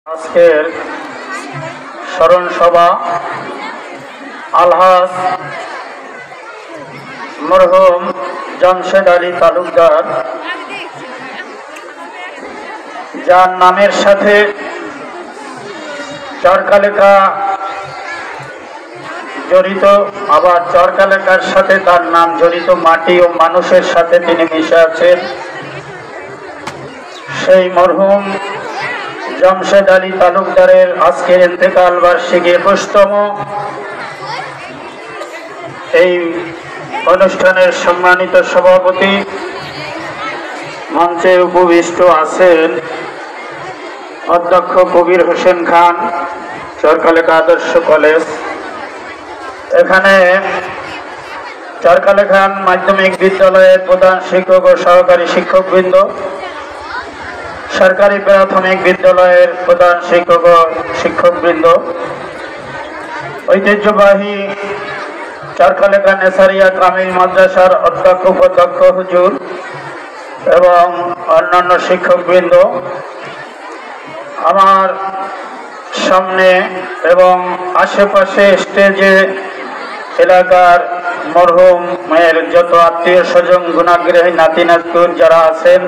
আজকের স্মরণ সভা আলহাজ মরহুম জামশেদ আলী তালুকদার, যার নামের সাথে চরকালেখা জড়িত, আবার চরকালেখার সাথে তার নাম জড়িত, মাটি ও মানুষের সাথে তিনি মিশে আছেন। সেই মরহুম জামশেদ আলী তালুকদারের আজকের ইন্তেকাল বার্ষিকী ২১তম। এই অনুষ্ঠানের সম্মানিত সভাপতি মঞ্চে উপবিষ্ট আছেন অধ্যক্ষ কবির হোসেন খান, চরকালেখা আদর্শ কলেজ। এখানে চরকালেখা মাধ্যমিক বিদ্যালয়ের প্রধান শিক্ষক ও সহকারী শিক্ষকবৃন্দ, সরকারি প্রাথমিক বিদ্যালয়ের প্রধান শিক্ষক ও শিক্ষকবৃন্দ, ঐতিহ্যবাহী চরকালেখা নেসারিয়া কামিল মাদ্রাসার অধ্যক্ষ উপাধ্যক্ষ হুজুর এবং অন্যান্য শিক্ষকবৃন্দ, আমার সামনে এবং আশেপাশে স্টেজে এলাকার মরহুমের যত আত্মীয় স্বজন, গুণাগ্রহী নাতি নাতকুন যারা আছেন,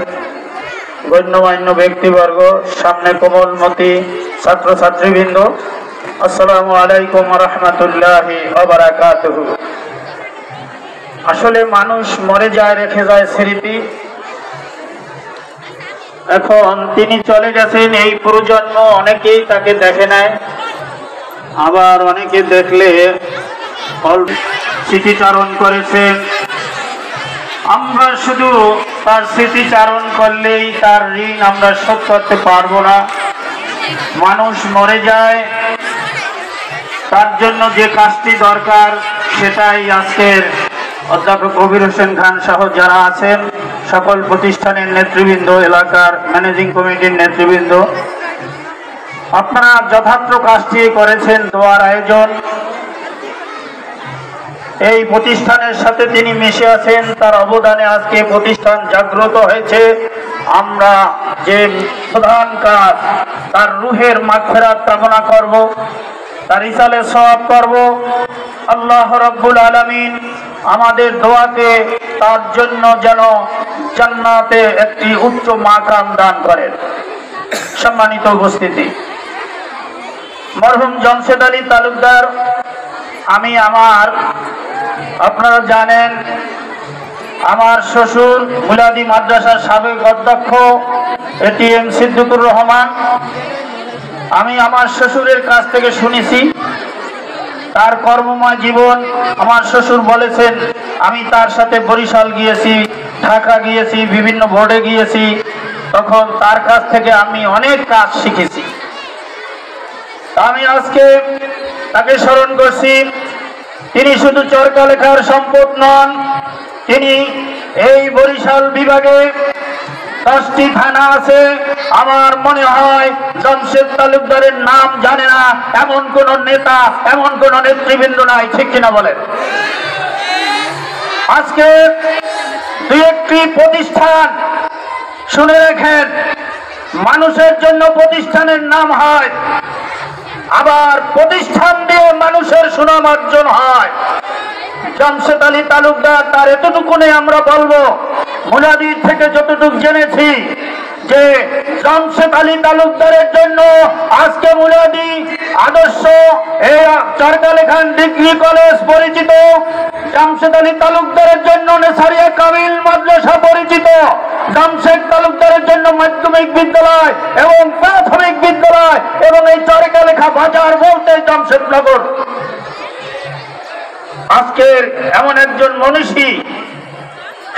গণ্যমান্য ব্যক্তিবর্গ, সামনে কোমলমতি ছাত্রছাত্রীবৃন্দ, আসসালামু আলাইকুম ওয়া রাহমাতুল্লাহি ওয়া বারাকাতুহু। আসলে মানুষ মরে যায়, রেখে যায় স্মৃতি। এখন তিনি চলে গেছেন, এই প্রজন্ম অনেকেই তাকে দেখে নেয়, আবার অনেকে দেখলে স্মৃতিচারণ করেছেন। আমরা শুধু তার স্মৃতিচারণ করলেই তার ঋণ আমরা শোধ করতে পারবো না। মানুষ মরে যায়, তার জন্য যে কাজটি দরকার সেটাই আজকের অধ্যক্ষ কবির হোসেন খান সহ যারা আছেন, সকল প্রতিষ্ঠানের নেতৃবৃন্দ, এলাকার ম্যানেজিং কমিটির নেতৃবৃন্দ, আপনারা যথার্থ কাজটি করেছেন। দোয়ার আয়োজন, এই প্রতিষ্ঠানের সাথে তিনি মিশে আছেন, তার অবদানে আজকে প্রতিষ্ঠান জাগ্রত হয়েছে। আমরা যে প্রধান কাজ, তার রুহের মাগফিরাত কামনা করব, তার ইসালে সওয়াব করব। আল্লাহ রাব্বুল আলামিন আমাদের দোয়াকে তার জন্য যেন জান্নাতে একটি উচ্চ মাকাম দান করেন। সম্মানিত উপস্থিতি, মরহুম জামশেদ আলী তালুকদার, আপনারা জানেন আমার শ্বশুর মুলাদি মাদ্রাসার সাবেক অধ্যক্ষ এটিএম সিদ্দিকুর রহমান। আমি আমার শ্বশুরের কাছ থেকে শুনেছি তার কর্মময় জীবন। আমার শ্বশুর বলেছেন, আমি তার সাথে বরিশাল গিয়েছি, ঢাকা গিয়েছি, বিভিন্ন বোর্ডে গিয়েছি, তখন তার কাছ থেকে আমি অনেক কাজ শিখেছি। আমি আজকে তাকে স্মরণ করছি। তিনি শুধু চরকালেখার সম্পদ নন, তিনি এই বরিশাল বিভাগে 10টি থানা আছে। আমার মনে হয় জামশেদ তালুকদারের নাম জানে না এমন কোন নেতা, এমন কোন নেতৃবৃন্দ নাই, ঠিক কিনা বলেন? আজকে দুই একটি প্রতিষ্ঠান, শুনে রাখেন, মানুষের জন্য প্রতিষ্ঠানের নাম হয়, আবার প্রতিষ্ঠান দিয়ে মানুষের সুনাম অর্জন হয়। জামশেদ আলী তালুকদার, তার এতটুকুনে আমরা বলবো, মুনাদির থেকে যতটুকু জেনেছি যে জামশেদ আলী তালুকদারের জন্য আজকে মুনাদি আদর্শ এই চরকালেখা ডিগ্রি কলেজ পরিচিত, জামশেদ আলী তালুকদারের জন্য নেসারিয়া কামিল মাদ্রাসা পরিচিত, জামশেদ তালুকদারের জন্য মাধ্যমিক বিদ্যালয় এবং প্রাথমিক বিদ্যালয় এবং এই চরকালেখা বাজার বলতে জামশেদনগর। আজকের এমন একজন মনীষী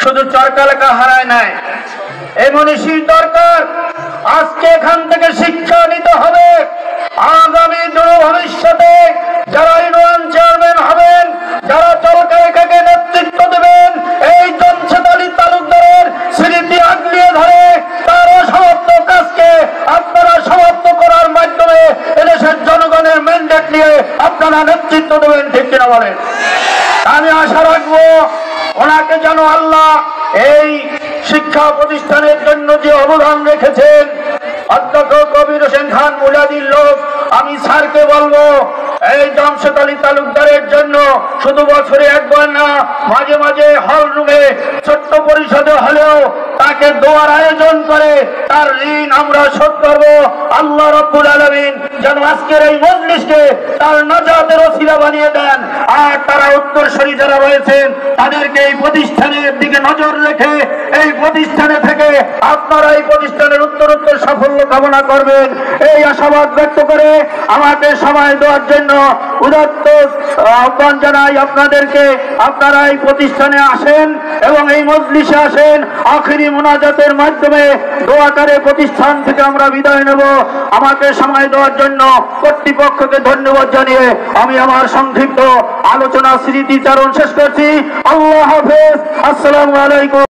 শুধু চরকালেখা হারায় নাই, এই মনীষীর দরকার। আজকে এখান থেকে শিক্ষা নিতে হবে। আগামী দূর ভবিষ্যতে যারা ইউনিয়ন চেয়ারম্যান হবেন, যারা চরকালেখাকে নেতৃত্ব দেবেন, এই জামশেদ আলী তালুকদারের স্মৃতি আগলিয়ে ধরে তার অসমাপ্ত কাজকে আপনারা সমাপ্ত করার মাধ্যমে এদেশের জনগণের ম্যান্ডেট নিয়ে আপনারা নেতৃত্ব দেবেন, ঠিক কিনা বলেন? আমি আশা রাখবো ওনাকে যেন আল্লাহ এই শিক্ষা প্রতিষ্ঠানের জন্য যে অবদান রেখেছেন, অধ্যক্ষ কবির হোসেন খান মুলাদির লোক, আমি স্যারকে বলবো এই জামশেদ আলী তালুকদারের জন্য শুধু বছরে একবার না, মাঝে মাঝে হল রুমে ছোট্ট পরিষদে হলেও তাকে দোয়ার আয়োজন করে তার ঋণ আমরা শোধ করব। আল্লাহ রাব্বুল আলামিন যেন আজকের এই মজলিসকে তার নাজাতের ওসিলা বানিয়ে দেন। আর তারা উত্তরসূরি যারা রয়েছেন তাদেরকে এই প্রতিষ্ঠানের দিকে নজর রেখে এই প্রতিষ্ঠানে থেকে আপনারা এই প্রতিষ্ঠানের উত্তরোত্তর সাফল্য কামনা করবেন, এই আশাবাদ ব্যক্ত করে আমাকে সময় দেওয়ার জন্য উদাত্ত আহ্বান জানাই আপনাদেরকে। আপনারা এই প্রতিষ্ঠানে আসেন এবং এই মজলিসে আসেন, আখিরি মুনাজাতের মাধ্যমে দোয়াকারে প্রতিষ্ঠান থেকে আমরা বিদায় নেব। আমাকে সময় দেওয়ার জন্য কর্তৃপক্ষকে ধন্যবাদ জানিয়ে আমি আমার সংক্ষিপ্ত আলোচনা স্মৃতিচারণ শেষ করছি। আল্লাহ হাফেজ। আসসালামু আলাইকুম।